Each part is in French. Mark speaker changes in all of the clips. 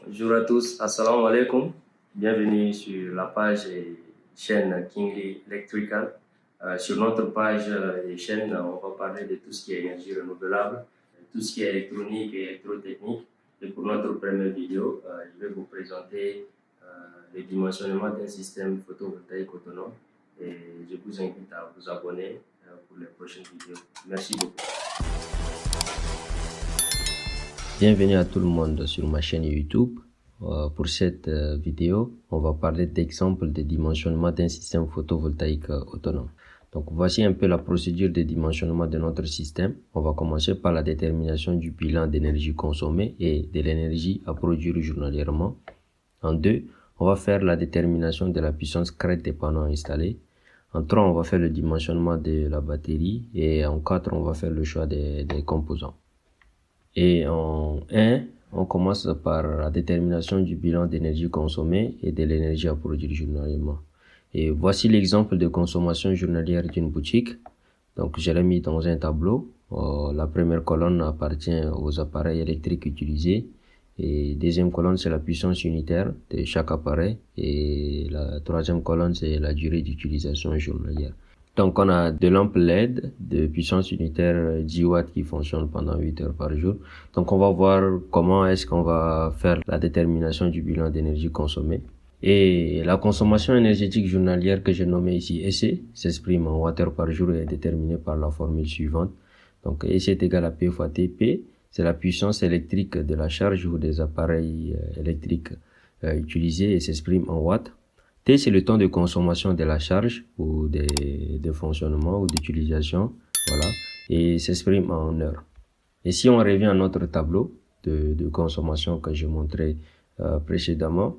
Speaker 1: Bonjour à tous, assalamu alaikum. Bienvenue sur la page et chaîne Kingly Electrical. Sur notre page et chaîne, on va parler de tout ce qui est énergie renouvelable, tout ce qui est électronique et électrotechnique. Et pour notre première vidéo, je vais vous présenter le dimensionnement d'un système photovoltaïque autonome. Et je vous invite à vous abonner pour les prochaines vidéos. Merci beaucoup.
Speaker 2: Bienvenue à tout le monde sur ma chaîne YouTube. Pour cette vidéo, on va parler d'exemples de dimensionnement d'un système photovoltaïque autonome. Donc voici un peu la procédure de dimensionnement de notre système. On va commencer par la détermination du bilan d'énergie consommée et de l'énergie à produire journalièrement. En 2, on va faire la détermination de la puissance crête des panneaux installés. En 3, on va faire le dimensionnement de la batterie. Et en 4, on va faire le choix des composants. Et en 1, on commence par la détermination du bilan d'énergie consommée et de l'énergie à produire journalièrement. Et voici l'exemple de consommation journalière d'une boutique. Donc, je l'ai mis dans un tableau. La première colonne appartient aux appareils électriques utilisés. Et deuxième colonne, c'est la puissance unitaire de chaque appareil. Et la troisième colonne, c'est la durée d'utilisation journalière. Donc, on a deux lampes LED de puissance unitaire 10 watts qui fonctionnent pendant 8 heures par jour. Donc, on va voir comment est-ce qu'on va faire la détermination du bilan d'énergie consommée. Et la consommation énergétique journalière que j'ai nommée ici EC s'exprime en watts par jour et est déterminée par la formule suivante. Donc, EC est égal à P fois TP. C'est la puissance électrique de la charge ou des appareils électriques utilisés et s'exprime en watts. T, c'est le temps de consommation de la charge ou de fonctionnement ou d'utilisation, voilà, et s'exprime en heures. Et si on revient à notre tableau de consommation que j'ai montré précédemment,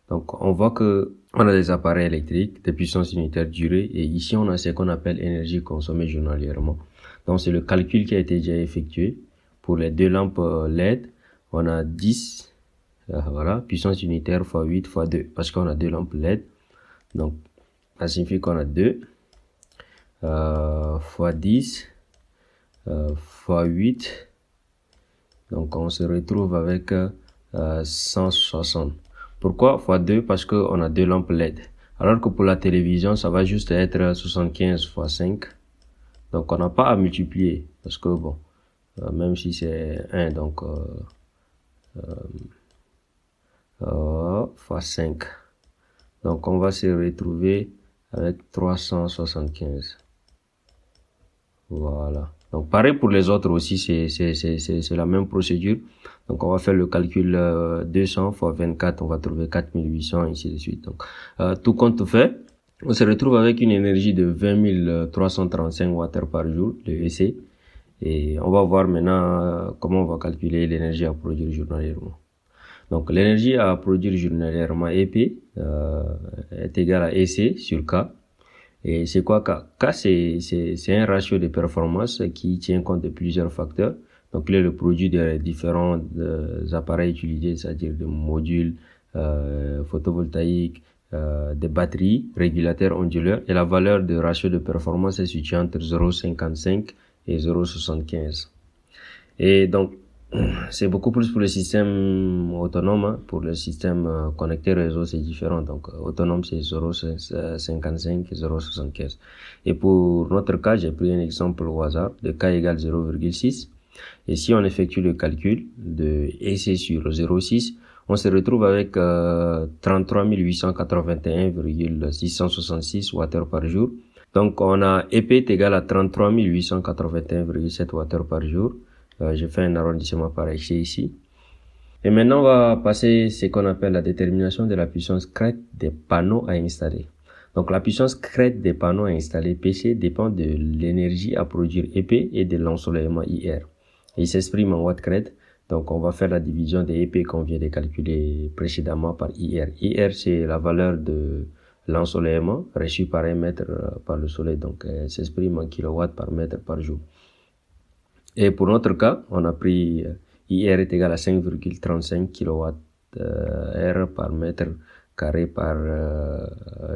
Speaker 2: donc on voit que on a des appareils électriques, des puissances unitaires durée, et ici on a ce qu'on appelle énergie consommée journalièrement. Donc c'est le calcul qui a été déjà effectué. Pour les deux lampes LED, on a 10. Voilà, puissance unitaire fois 8 fois 2, parce qu'on a deux lampes LED. Donc, ça signifie qu'on a 2 fois 10 fois 8. Donc, on se retrouve avec 160. Pourquoi fois 2? Parce qu'on a deux lampes LED. Alors que pour la télévision, ça va juste être 75 fois 5. Donc, on n'a pas à multiplier. Parce que bon, même si c'est 1, donc fois 5. Donc, on va se retrouver avec 375. Voilà. Donc, pareil pour les autres aussi, c'est la même procédure. Donc, on va faire le calcul 200 fois 24, on va trouver 4800, ainsi de suite. Donc, tout compte fait, on se retrouve avec une énergie de 20 335 watts par jour, le EC. Et on va voir maintenant comment on va calculer l'énergie à produire journalièrement. Donc, l'énergie à produire journalièrement EP est égale à EC sur K. Et c'est quoi K? K, c'est un ratio de performance qui tient compte de plusieurs facteurs. Donc, il est le produit des différents appareils utilisés, c'est-à-dire des modules photovoltaïques, des batteries, régulateurs onduleurs. Et la valeur de ratio de performance est située entre 0,55 et 0,75. Et donc, c'est beaucoup plus pour le système autonome, hein. Pour le système connecté réseau, c'est différent. Donc, autonome, c'est 0,55 et 0,75. Et pour notre cas, j'ai pris un exemple au hasard de K égale 0,6. Et si on effectue le calcul de EC sur 0,6, on se retrouve avec 33 881,666 Wh par jour. Donc, on a EP est égal à 33 881,7 Wh par jour. Je fais un arrondissement par excès ici. Et maintenant, on va passer ce qu'on appelle la détermination de la puissance crête des panneaux à installer. Donc, la puissance crête des panneaux à installer PC dépend de l'énergie à produire EP et de l'ensoleillement IR. Et il s'exprime en watts crête. Donc, on va faire la division des EP qu'on vient de calculer précédemment par IR. IR, c'est la valeur de l'ensoleillement reçu par un mètre par le soleil. Donc, elle s'exprime en kilowatts par mètre par jour. Et pour notre cas, on a pris IR est égal à 5,35 kWh par mètre carré par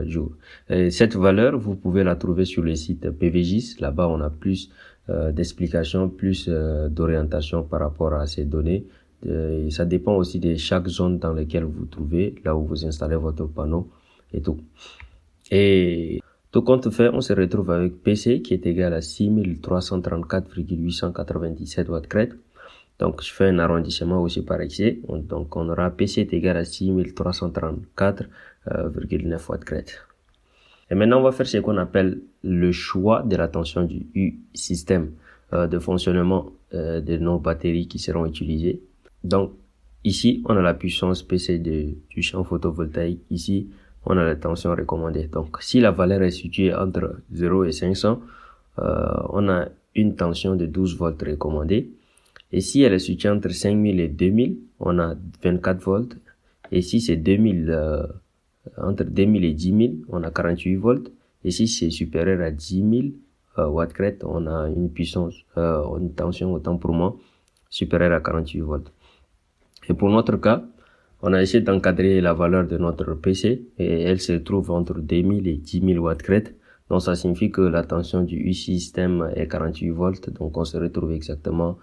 Speaker 2: jour. Et cette valeur, vous pouvez la trouver sur le site PVGIS. Là-bas, on a plus d'explications, plus d'orientation par rapport à ces données. Ça dépend aussi de chaque zone dans laquelle vous vous trouvez, là où vous installez votre panneau et tout. Et tout compte fait, on se retrouve avec PC qui est égal à 6334,897 watts crête. Donc, je fais un arrondissement aussi par excès. Donc, on aura PC est égal à 6334,9 watts crête. Et maintenant, on va faire ce qu'on appelle le choix de la tension du U-système de fonctionnement de nos batteries qui seront utilisées. Donc, ici, on a la puissance PC du champ photovoltaïque. Ici, on a la tension recommandée. Donc, si la valeur est située entre 0 et 500, on a une tension de 12 volts recommandée. Et si elle est située entre 5000 et 2000, on a 24 volts. Et si c'est 2000, entre 2000 et 10 000, on a 48 volts. Et si c'est supérieur à 10 000 watts crête, on a une puissance, une tension, autant pour moi, supérieure à 48 volts. Et pour notre cas, on a essayé d'encadrer la valeur de notre PC et elle se trouve entre 2000 et 10 000 watts crête. Donc ça signifie que la tension du U-système est 48 volts. Donc on se retrouve exactement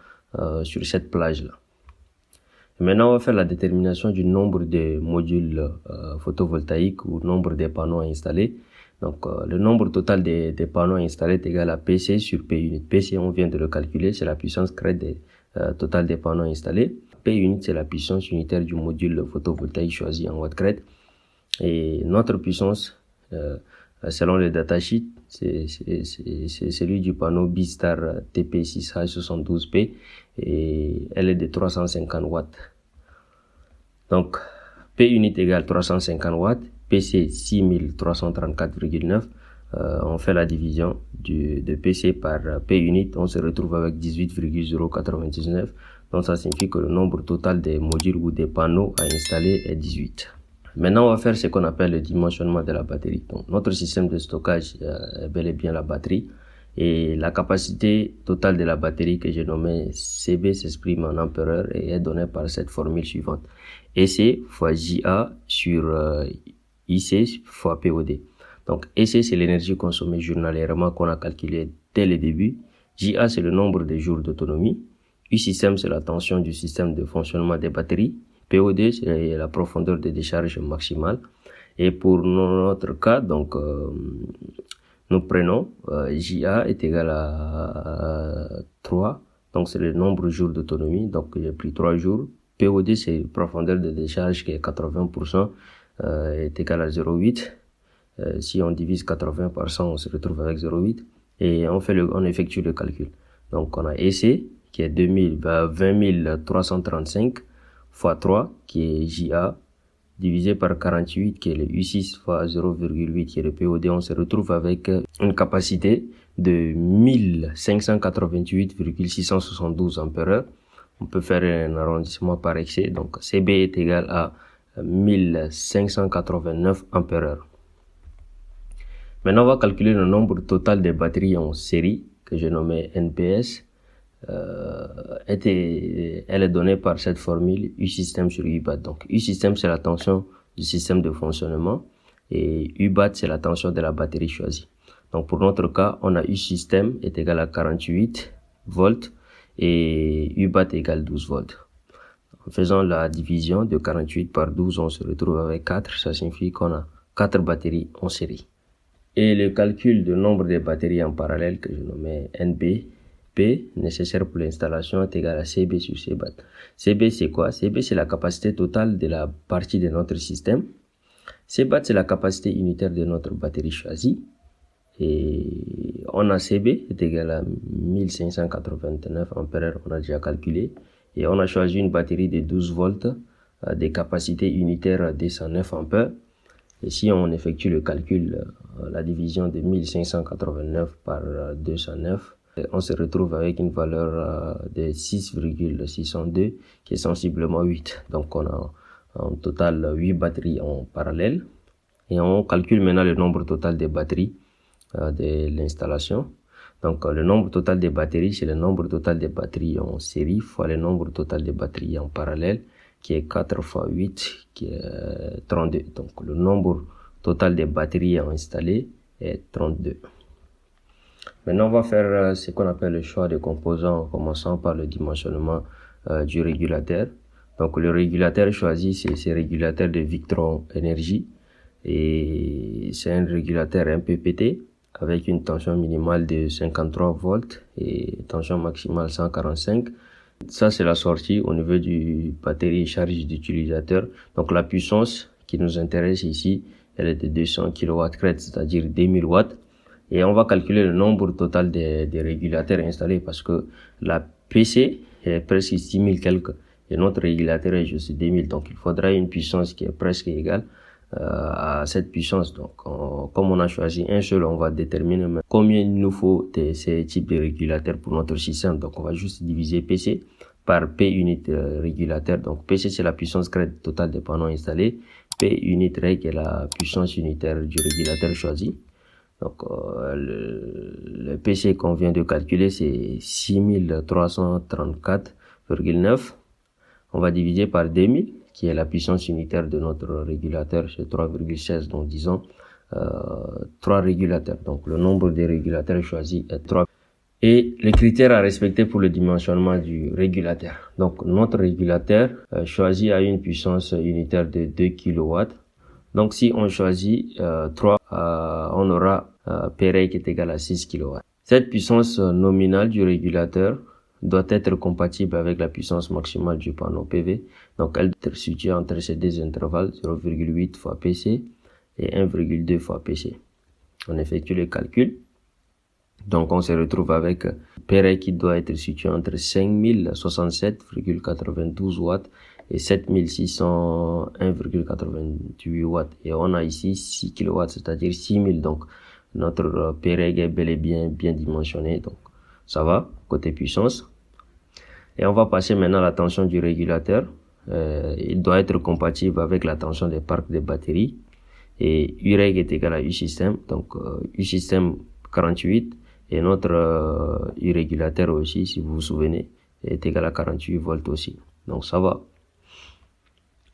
Speaker 2: sur cette plage-là. Maintenant, on va faire la détermination du nombre de modules photovoltaïques ou nombre de panneaux installés. Donc, le nombre total des panneaux installés est égal à PC sur P unit. PC, on vient de le calculer, c'est la puissance crête totale des panneaux installés. P unit, c'est la puissance unitaire du module photovoltaïque choisi en watts crête. Et notre puissance, selon le datasheet, c'est celui du panneau B-Star TP6H72P et elle est de 350 watts. Donc, P unit égale 350 watts, PC 6334,9. On fait la division de PC par P unit, on se retrouve avec 18,099. Donc, ça signifie que le nombre total des modules ou des panneaux à installer est 18. Maintenant, on va faire ce qu'on appelle le dimensionnement de la batterie. Donc, notre système de stockage est bel et bien la batterie. Et la capacité totale de la batterie que j'ai nommée CB s'exprime en ampères et est donnée par cette formule suivante. EC fois JA sur IC fois POD. Donc, EC, c'est l'énergie consommée journalièrement qu'on a calculé dès le début. JA, c'est le nombre de jours d'autonomie. U-système, c'est la tension du système de fonctionnement des batteries. POD, c'est la profondeur de décharge maximale. Et pour notre cas, donc, nous prenons JA est égal à 3. Donc, c'est le nombre de jours d'autonomie. Donc, j'ai pris 3 jours. POD, c'est profondeur de décharge qui est 80%, est égal à 0,8. Si on divise 80 par 100, on se retrouve avec 0,8. Et on effectue le calcul. Donc, on a EC qui est 20 335 fois 3 qui est JA divisé par 48 qui est le U6 fois 0,8 qui est le POD. On se retrouve avec une capacité de 1588,672 ampères. On peut faire un arrondissement par excès. Donc, CB est égal à 1589 ampères. Maintenant, on va calculer le nombre total des batteries en série que j'ai nommé NPS. Elle est donnée par cette formule U-système sur U-BAT. Donc, U-système, c'est la tension du système de fonctionnement et U-BAT, c'est la tension de la batterie choisie. Donc, pour notre cas, on a U-système est égal à 48 volts et U-BAT égale 12 volts. En faisant la division de 48 par 12, on se retrouve avec 4. Ça signifie qu'on a 4 batteries en série. Et le calcul du nombre de batteries en parallèle que je nommais NB, P nécessaire pour l'installation est égal à CB sur CBAT. CB c'est quoi? CB c'est la capacité totale de la partie de notre système. CBAT c'est la capacité unitaire de notre batterie choisie. Et on a CB est égal à 1589 ampères, on a déjà calculé. Et on a choisi une batterie de 12 volts de capacité unitaire de 109 ampères. Et si on effectue le calcul, la division de 1589 par 209, on se retrouve avec une valeur de 6,602 qui est sensiblement 8. Donc on a en total 8 batteries en parallèle. Et on calcule maintenant le nombre total des batteries de l'installation. Donc le nombre total des batteries, c'est le nombre total des batteries en série fois le nombre total des batteries en parallèle, qui est 4 fois 8, qui est 32. Donc le nombre total des batteries installées est 32. Maintenant, on va faire ce qu'on appelle le choix des composants en commençant par le dimensionnement du régulateur. Donc le régulateur choisi, c'est ce régulateur de Victron Energy. Et c'est un régulateur MPPT avec une tension minimale de 53 volts et tension maximale 145. Ça, c'est la sortie au niveau du batterie et charge d'utilisateur. Donc la puissance qui nous intéresse ici, elle est de 200 kW crête, c'est-à-dire 2000 watts. Et on va calculer le nombre total des régulateurs installés parce que la PC est presque 6000 quelques et notre régulateur est juste 2000. Donc il faudra une puissance qui est presque égale à cette puissance. Donc comme on a choisi un seul, on va déterminer combien il nous faut de ces types de régulateurs pour notre système. Donc on va juste diviser PC par P unité régulateur. Donc PC c'est la puissance crête totale des panneaux installés. P unité reg est la puissance unitaire du régulateur choisi. Donc le PC qu'on vient de calculer c'est 6334,9. On va diviser par 2000 qui est la puissance unitaire de notre régulateur, c'est 3,16, donc disons 3 régulateurs. Donc le nombre de régulateurs choisis est 3. Et les critères à respecter pour le dimensionnement du régulateur. Donc notre régulateur choisi a une puissance unitaire de 2 kW. Donc si on choisit 3, on aura P qui est égal à 6 kW. Cette puissance nominale du régulateur doit être compatible avec la puissance maximale du panneau PV. Donc elle doit être située entre ces deux intervalles, 0,8 fois PC et 1,2 fois PC. On effectue le calcul. Donc on se retrouve avec P qui doit être situé entre 5067,92 watts et 7601,88 watts. Et on a ici 6 kW, c'est-à-dire 6000. Donc notre P est bel et bien dimensionné. Donc ça va, côté puissance. Et on va passer maintenant à la tension du régulateur. Il doit être compatible avec la tension des parcs de batterie. Et U-reg est égal à U-système. Donc U-système 48. Et notre U-régulateur aussi, si vous vous souvenez, est égal à 48 volts aussi. Donc ça va.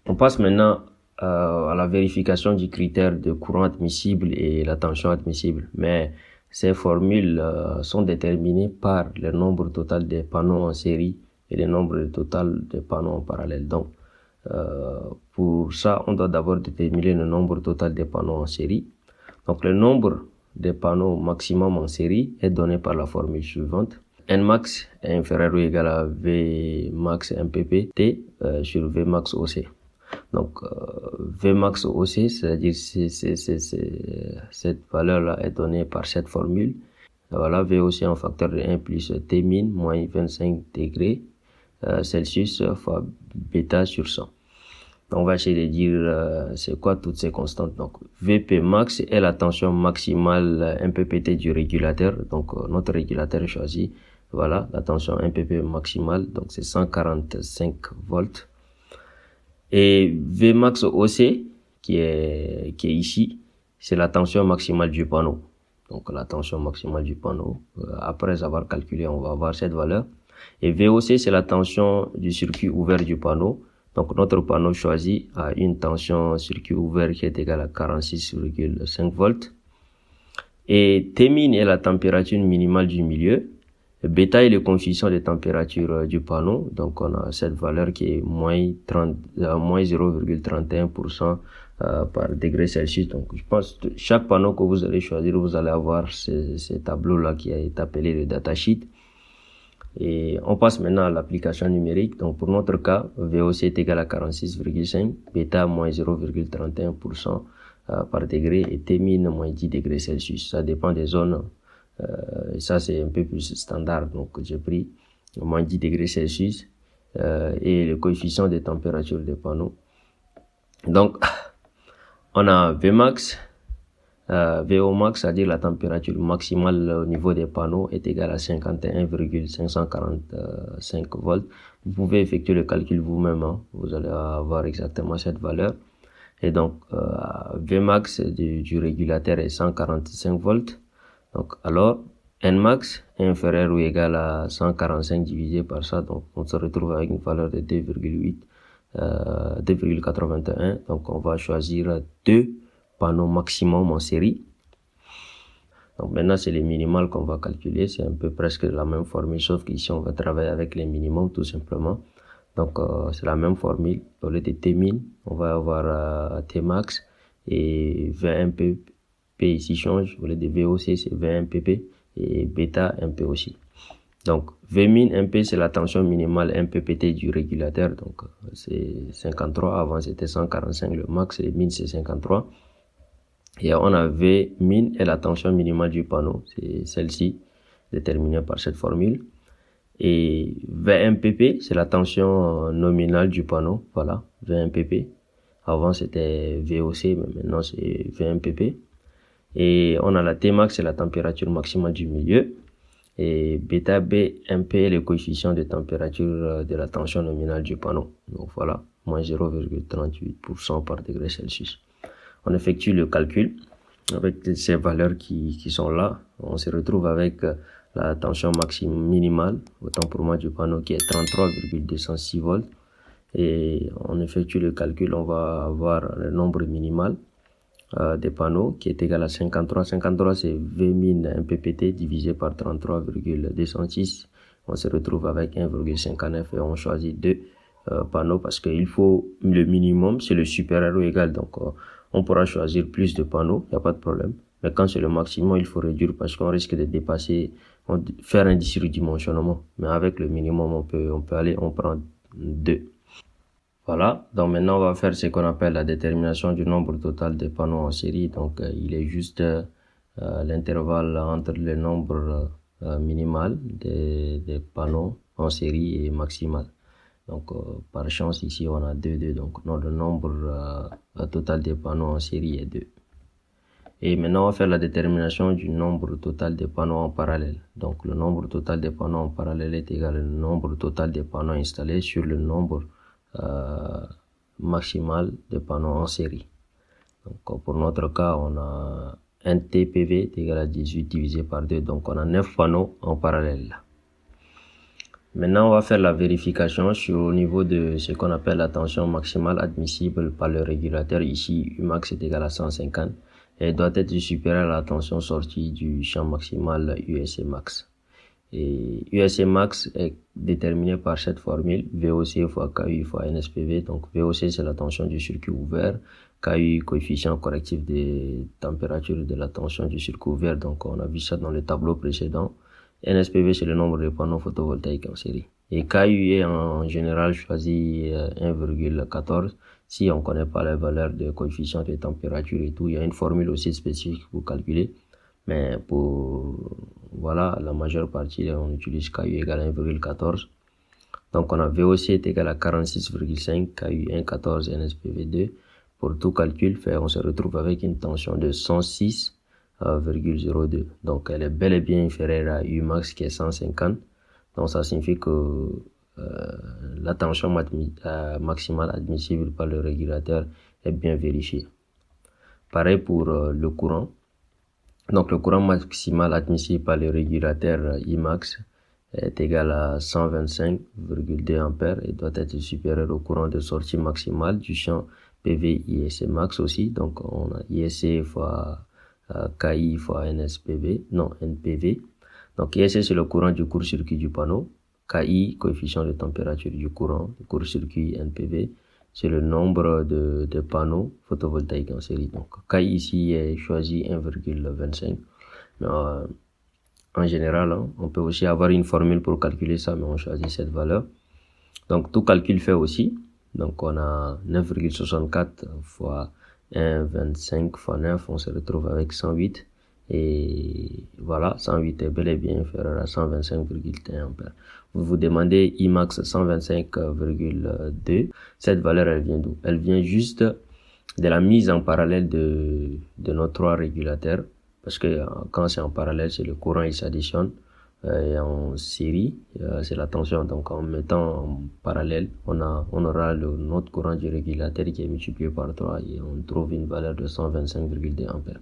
Speaker 2: On passe maintenant à la vérification du critère de courant admissible et la tension admissible. Mais ces formules sont déterminées par le nombre total des panneaux en série et le nombre total des panneaux en parallèle. Donc, pour ça, on doit d'abord déterminer le nombre total des panneaux en série. Donc, le nombre des panneaux maximum en série est donné par la formule suivante. Nmax est inférieur ou égal à Vmax MPPT sur Vmax OC. Donc, Vmax OC, c'est-à-dire cette valeur-là est donnée par cette formule. Voilà, VOC en facteur de 1 plus T min moins 25 degrés Celsius fois bêta sur 100. Donc, on va essayer de dire c'est quoi toutes ces constantes. Donc, Vp max est la tension maximale MPPT du régulateur. Donc, notre régulateur choisi, voilà, la tension MPP maximale. Donc, c'est 145 volts. Et Vmax OC, qui est ici, c'est la tension maximale du panneau. Donc, la tension maximale du panneau. Après avoir calculé, on va avoir cette valeur. Et VOC, c'est la tension du circuit ouvert du panneau. Donc, notre panneau choisi a une tension circuit ouvert qui est égale à 46,5 volts. Et Tmin est la température minimale du milieu. Bêta est le coefficient de température du panneau. Donc, on a cette valeur qui est moins 0,31% par degré Celsius. Donc, je pense que chaque panneau que vous allez choisir, vous allez avoir ce tableau-là qui est appelé le datasheet. Et on passe maintenant à l'application numérique. Donc, pour notre cas, VOC est égal à 46,5, bêta moins 0,31% par degré et Tmin moins 10 degrés Celsius. Ça dépend des zones. Ça, c'est un peu plus standard. Donc, j'ai pris moins 10 degrés Celsius et le coefficient de température des panneaux. Donc, on a Vmax, Vomax, c'est-à-dire la température maximale au niveau des panneaux est égale à 51,545 volts. Vous pouvez effectuer le calcul vous-même, hein. Vous allez avoir exactement cette valeur. Et donc, Vmax du régulateur est 145 volts. Donc, alors, Nmax est inférieur ou égal à 145 divisé par ça. Donc, on se retrouve avec une valeur de 2,81. Donc, on va choisir 2 panneaux maximum en série. Donc, maintenant, c'est les minimales qu'on va calculer. C'est un peu presque la même formule, sauf qu'ici, on va travailler avec les minimums, tout simplement. Donc c'est la même formule. Au lieu de Tmin, on va avoir Tmax et VMP ici change. Au lieu de VOC, c'est VMPP et bêta MP aussi. Donc Vmin MP, c'est la tension minimale MPPT du régulateur. Donc c'est 53. Avant c'était 145 le max et min c'est 53. Et on a Vmin et la tension minimale du panneau. C'est celle-ci déterminée par cette formule. Et VMPP, c'est la tension nominale du panneau. Voilà, VMPP. Avant, c'était VOC, mais maintenant, c'est VMPP. Et on a la Tmax, c'est la température maximale du milieu. Et bêta BMP, le coefficient de température de la tension nominale du panneau. Donc voilà, moins 0,38% par degré Celsius. On effectue le calcul avec ces valeurs qui sont là. On se retrouve avec la tension maximum minimale, autant pour moi du panneau, qui est 33,206 volts. Et on effectue le calcul, on va avoir le nombre minimal des panneaux qui est égal à 53. 53 c'est Vmin MPPT divisé par 33,206. On se retrouve avec 1,59 et on choisit deux panneaux parce qu'il faut le minimum, c'est le supérieur ou égal. Donc on pourra choisir plus de panneaux, il n'y a pas de problème. Mais quand c'est le maximum, il faut réduire parce qu'on risque de dépasser, faire un surdimensionnement. Mais avec le minimum, on peut aller, on prend deux. Voilà, donc maintenant on va faire ce qu'on appelle la détermination du nombre total de panneaux en série. Donc il est juste l'intervalle entre le nombre minimal des panneaux en série et maximal. Donc par chance ici on a 2, donc non, le nombre total des panneaux en série est 2. Et maintenant on va faire la détermination du nombre total des panneaux en parallèle. Donc le nombre total des panneaux en parallèle est égal au nombre total des panneaux installés sur le nombre maximal de panneaux en série. Donc pour notre cas, on a un TPV égal à 18 divisé par 2, donc on a 9 panneaux en parallèle. Maintenant, on va faire la vérification au niveau de ce qu'on appelle la tension maximale admissible par le régulateur. Ici, Umax est égal à 150 et doit être supérieur à la tension sortie du champ maximal USC max. Et USC max est déterminé par cette formule, VOC fois KU fois NSPV. Donc VOC c'est la tension du circuit ouvert, KU coefficient correctif de température de la tension du circuit ouvert. Donc on a vu ça dans le tableau précédent. NSPV c'est le nombre de panneaux photovoltaïques en série. Et KU est en général choisi 1,14. Si on connaît pas les valeurs de coefficient de température et tout, il y a une formule aussi spécifique pour calculer. Mais pour, voilà, la majeure partie, on utilise KU égale à 1,14. Donc, on a VOC est égal à 46,5, KU 1,14, NSPV 2. Pour tout calcul fait, on se retrouve avec une tension de 106,02. Donc, elle est bel et bien inférieure à Umax qui est 150. Donc, ça signifie que la tension maximale admissible par le régulateur est bien vérifiée. Pareil pour le courant. Donc le courant maximal admissible par le régulateur Imax est égal à 125,2 ampères et doit être supérieur au courant de sortie maximale du champ PV ISC max aussi. Donc on a ISC fois KI fois NSPV, non NPV. Donc ISC c'est le courant du court-circuit du panneau, KI coefficient de température du courant, du court-circuit NPV. C'est le nombre de panneaux photovoltaïques en série. Donc, KI ici est choisi 1,25. Mais en général, on peut aussi avoir une formule pour calculer ça, mais on choisit cette valeur. Donc, tout calcul fait aussi. Donc, on a 9,64 fois 1,25 fois 9, on se retrouve avec 108. Et voilà, 108 est bel et bien inférieur à 125,1 ampères. Vous vous demandez Imax 125,2. Cette valeur, elle vient d'où? Elle vient juste de la mise en parallèle de nos trois régulateurs. Parce que quand c'est en parallèle, c'est le courant, il s'additionne. Et en série, c'est la tension. Donc en mettant en parallèle, on aura notre courant du régulateur qui est multiplié par 3 et on trouve une valeur de 125,2 ampères.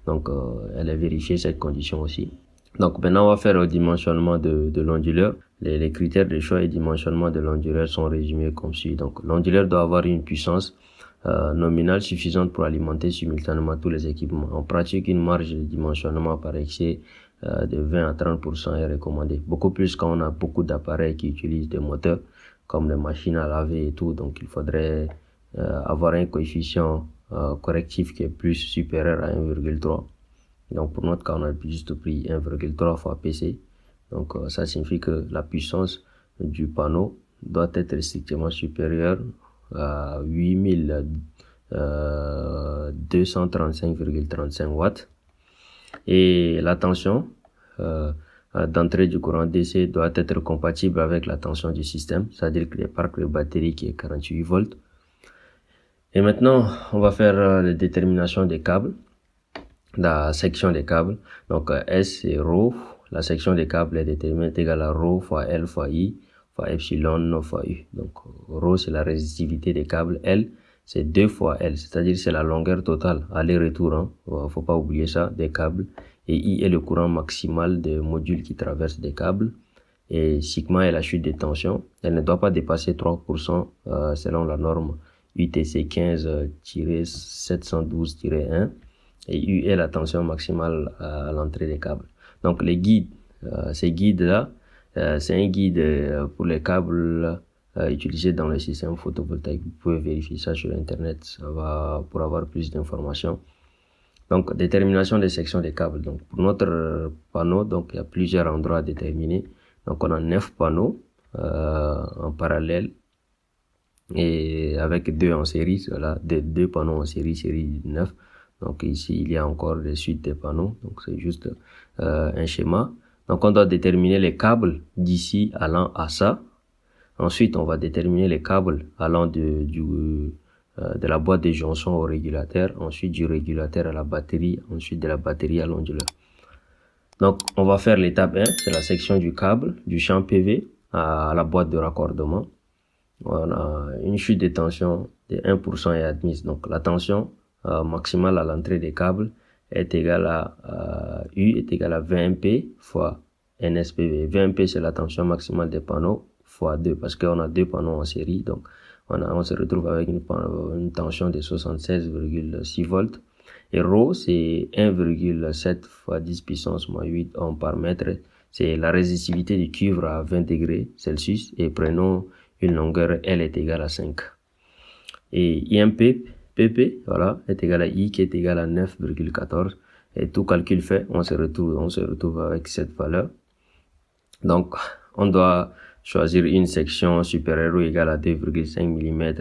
Speaker 2: Donc elle est vérifiée cette condition aussi. Donc maintenant on va faire le dimensionnement de l'onduleur. Les critères de choix et dimensionnement de l'onduleur sont résumés comme suit. Donc l'onduleur doit avoir une puissance nominale suffisante pour alimenter simultanément tous les équipements. En pratique, une marge de dimensionnement par excès de 20 à 30% est recommandée. Beaucoup plus quand on a beaucoup d'appareils qui utilisent des moteurs comme les machines à laver et tout. Donc il faudrait avoir un coefficient correctif qui est plus supérieur à 1,3. Donc pour notre cas, on a juste pris 1,3 fois PC. Donc ça signifie que la puissance du panneau doit être strictement supérieure à 8235,35 watts. Et la tension d'entrée du courant DC doit être compatible avec la tension du système, c'est-à-dire que les parcs de batterie qui est 48 volts. Et maintenant, on va faire la détermination des câbles, la section des câbles. Donc S c'est ρ, la section des câbles est déterminée est égale à ρ fois L fois I fois epsilon fois U. Donc ρ c'est la résistivité des câbles, L c'est 2 fois L, c'est-à-dire c'est la longueur totale, aller-retour, hein, faut pas oublier ça, des câbles. Et I est le courant maximal des modules qui traversent des câbles. Et sigma est la chute de tension. Elle ne doit pas dépasser 3% selon la norme UTC 15-712-1. Et U est la tension maximale à l'entrée des câbles. Donc les guides, ces guides-là, c'est un guide pour les câbles utilisés dans le système photovoltaïque. Vous pouvez vérifier ça sur Internet, ça va pour avoir plus d'informations. Donc, détermination des sections des câbles. Donc, pour notre panneau, donc il y a plusieurs endroits à déterminer. Donc, on a 9 panneaux en parallèle et avec 2 en série. Voilà, deux panneaux en série 9. Donc, ici, il y a encore des suites de panneaux. Donc, c'est juste un schéma. Donc, on doit déterminer les câbles d'ici allant à ça. Ensuite, on va déterminer les câbles allant de la boîte de jonction au régulateur, ensuite du régulateur à la batterie, ensuite de la batterie à l'onduleur. Donc, on va faire l'étape 1, c'est la section du câble, du champ PV à la boîte de raccordement. On a une chute de tension de 1% est admise. Donc, la tension maximale à l'entrée des câbles est égale à U est égale à 20 MP fois NSPV. 20 MP, c'est la tension maximale des panneaux fois 2, parce qu'on a 2 panneaux en série, donc on se retrouve avec une tension de 76,6 volts. Et ρ, c'est 1,7 fois 10 puissance moins 8 ohms par mètre. C'est la résistivité du cuivre à 20 degrés Celsius. Et prenons une longueur L est égale à 5. Et IMP, PP, voilà, est égal à I qui est égal à 9,14. Et tout calcul fait, on se retrouve avec cette valeur. Donc, on doit choisir une section supérieure ou égale à 2,5 mm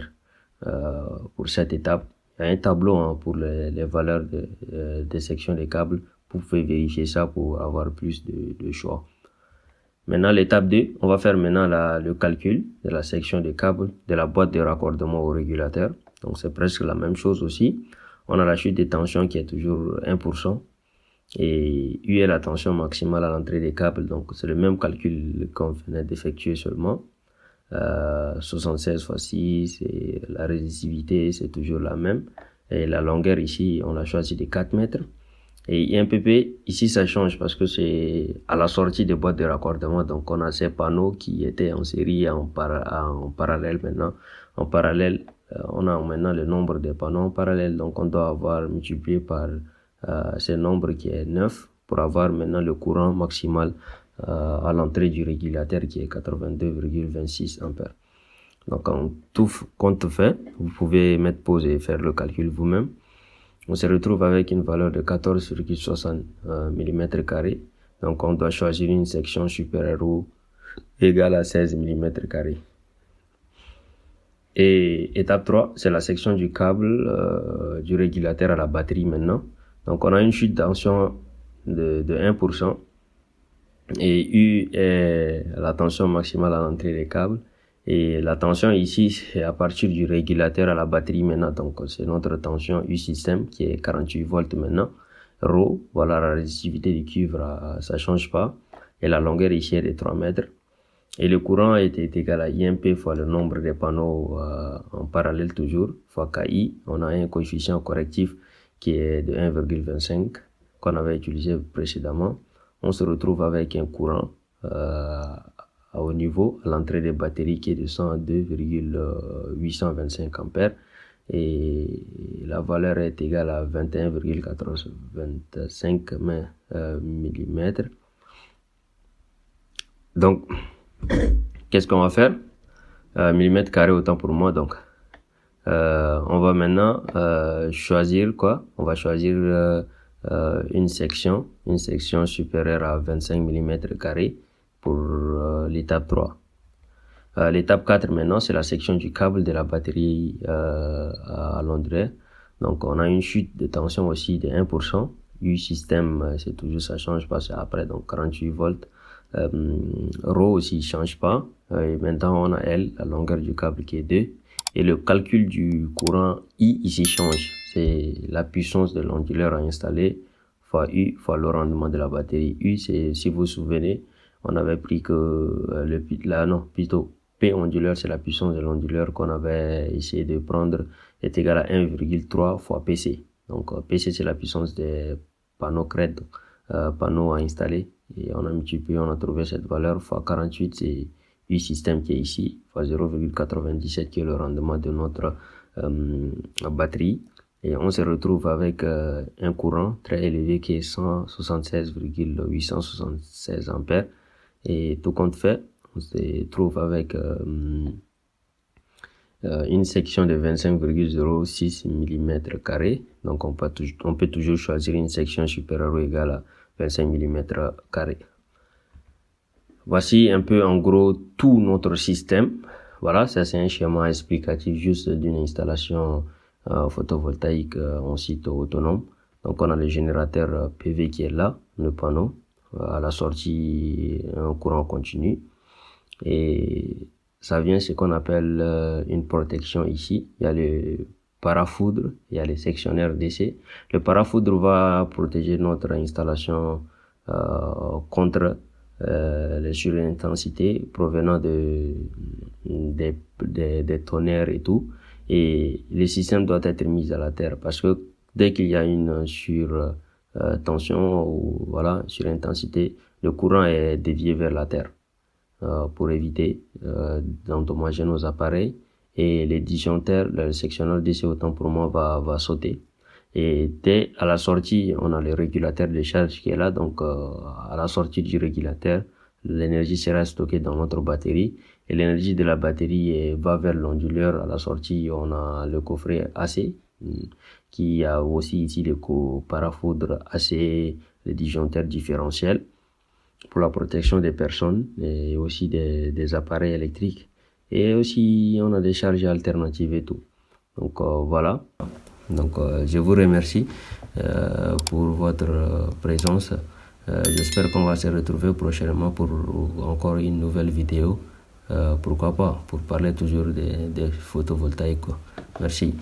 Speaker 2: pour cette étape. Il y a un tableau hein, pour les valeurs des sections des câbles. Vous pouvez vérifier ça pour avoir plus de choix. Maintenant, l'étape 2, on va faire maintenant le calcul de la section des câbles de la boîte de raccordement au régulateur. Donc, c'est presque la même chose aussi. On a la chute de tension qui est toujours 1%. Et U est la tension maximale à l'entrée des câbles. Donc, c'est le même calcul qu'on venait d'effectuer seulement. 76 fois 6 et la résistivité, c'est toujours la même. Et la longueur ici, on l'a choisi de 4 mètres. Et IMPP, ici, ça change parce que c'est à la sortie des boîtes de raccordement. Donc, on a ces panneaux qui étaient en série en parallèle maintenant. En parallèle, on a maintenant le nombre de panneaux en parallèle. Donc, on doit avoir multiplié par ce nombre qui est 9 pour avoir maintenant le courant maximal à l'entrée du régulateur qui est 82,26 ampères. Donc, en tout compte fait, vous pouvez mettre pause et faire le calcul vous-même. On se retrouve avec une valeur de 14,60 mm². Donc, on doit choisir une section supérieure ou égale à 16 mm². Et étape 3, c'est la section du câble du régulateur à la batterie maintenant. Donc, on a une chute de tension de 1%. Et U est la tension maximale à l'entrée des câbles. Et la tension ici, c'est à partir du régulateur à la batterie maintenant. Donc, c'est notre tension U système qui est 48 volts maintenant. Rho, voilà la résistivité du cuivre, ça change pas. Et la longueur ici est de 3 mètres. Et le courant est égal à IMP fois le nombre de panneaux en parallèle toujours, fois KI. On a un coefficient correctif qui est de 1,25 qu'on avait utilisé précédemment. On se retrouve avec un courant au niveau, à l'entrée des batteries qui est de 102,825 ampères. Et la valeur est égale à 21,1425 mm. Donc, qu'est-ce qu'on va faire? millimètres carrés, autant pour moi. Donc, on va maintenant choisir quoi? On va choisir une section supérieure à 25 mm carrés pour l'étape 3. L'étape 4 maintenant, c'est la section du câble de la batterie à l'endroit. Donc, on a une chute de tension aussi de 1%. U système, c'est toujours, ça change pas, c'est après, donc 48 volts. Rho aussi change pas. Et maintenant, on a L, la longueur du câble qui est 2. Et le calcul du courant I ici change. C'est la puissance de l'onduleur à installer fois U fois le rendement de la batterie. U, c'est, si vous vous souvenez, on avait pris que plutôt P onduleur, c'est la puissance de l'onduleur qu'on avait essayé de prendre, est égal à 1,3 fois PC. Donc PC, c'est la puissance des panneaux CRED, panneaux à installer. Et on a multiplié, on a trouvé cette valeur fois 48, c'est U système qui est ici, fois 0,97 qui est le rendement de notre batterie. Et on se retrouve avec un courant très élevé qui est 176,876 ampères. Et tout compte fait, on se trouve avec une section de 25,06 mm carrés. Donc on peut toujours choisir une section supérieure ou égale à 25 mm carrés. Voici un peu en gros tout notre système. Voilà, ça c'est un schéma explicatif juste d'une installation photovoltaïque en site autonome. Donc on a le générateur PV qui est là, le panneau, à la sortie un courant continu. Et ça vient ce qu'on appelle une protection ici. Il y a le parafoudre, il y a les sectionnaires DC. Le parafoudre va protéger notre installation contre les surintensités provenant des tonnerres et tout. Et le système doit être mis à la terre parce que dès qu'il y a une tension ou voilà, surintensité, le courant est dévié vers la terre pour éviter d'endommager nos appareils. Et les disjoncteurs, le sectionneur DC autant pour moi va sauter. Et dès à la sortie, on a le régulateur de charge qui est là. Donc à la sortie du régulateur, l'énergie sera stockée dans notre batterie. Et l'énergie de la batterie va vers l'onduleur. À la sortie, on a le coffret AC qui a aussi ici le parafoudre AC, les disjoncteurs différentiels pour la protection des personnes et aussi des appareils électriques. Et aussi, on a des charges alternatives et tout. Donc voilà. Donc je vous remercie pour votre présence. J'espère qu'on va se retrouver prochainement pour encore une nouvelle vidéo. Pourquoi pas, pour parler toujours des photovoltaïques, quoi. Merci.